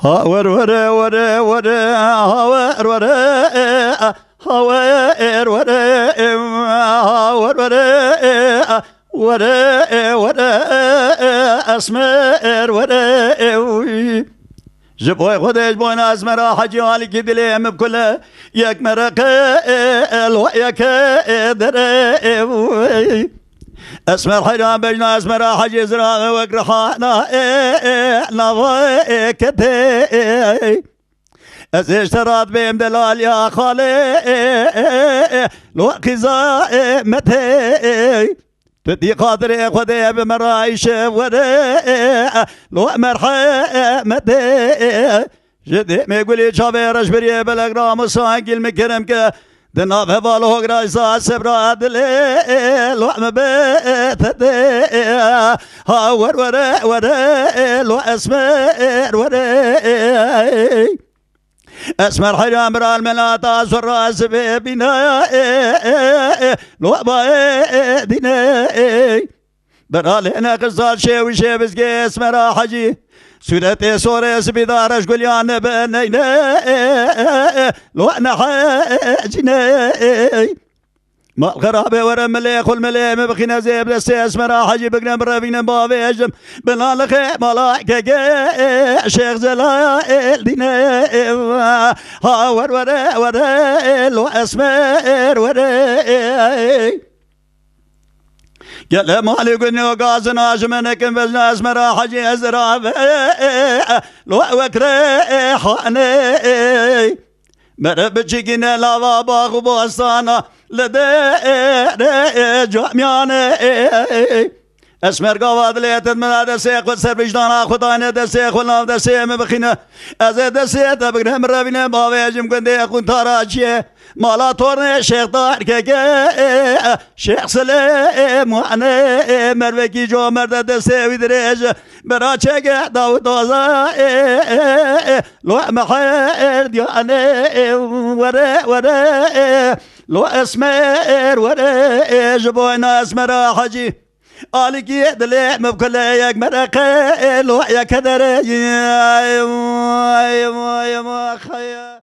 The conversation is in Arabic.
ها ور ور ور ور ها ور ور ها ور ور ها ور ور ور ور اسمر ور جبوي خدش بوين اسمر حجي عليك دلي بكل يك مرق الويك در اسمر حيران بجنا اسمر حجي زرا وقرحانا نواي كتي اشترات بهم دلال يا خالي لو قزا متي تدي قادري خدي بمرايش وري لو مرحمتي جدي ما يقولي شافي رشبري بالاقرام الصاحق المكرم ك دناب هبالو غرايسا سبراد لي لو مبتدي ها ور ور ور لو اسمر ور اسمر حرام برال ملاتا سراس بينا لو باي ديني برال هنا قصال شي وشي بسقي اسمر حجي سورتي سوريس بدارش قليان بنينا لو انا حاجني ما الغرابة ورا مليخ والمليخ مبخينا زيب لسي اسمرا حجي بقنا برابينا بابي اجم بنا لخي ملايكة شيخ زلائل دينا ها ور ور ور لو اسمر ور قال مالي قلني وقازنا جمنك بزنا اسمرا حجي ازراب لو وكري حاني مرب جينا لا باغ بوستانا لدي جامياني اسمر قواد ليت من هذا سيق والسر بجدانا خدانا دسيق والناف دسيق مبخينا ازي دسيق تبقنا مرابينا باوي اجم كندي اخون تاراجي مالا تورني شيخ طاهر كيكي شيخ سليم وعني مروكي جو مرد دسيق ودريج براچه داود دوزا لو محير دياني وري وري لو اسمر وري جبوينا اسمر حجي آلك يدلي مبكل يك مرقي لو يكدر يا خيا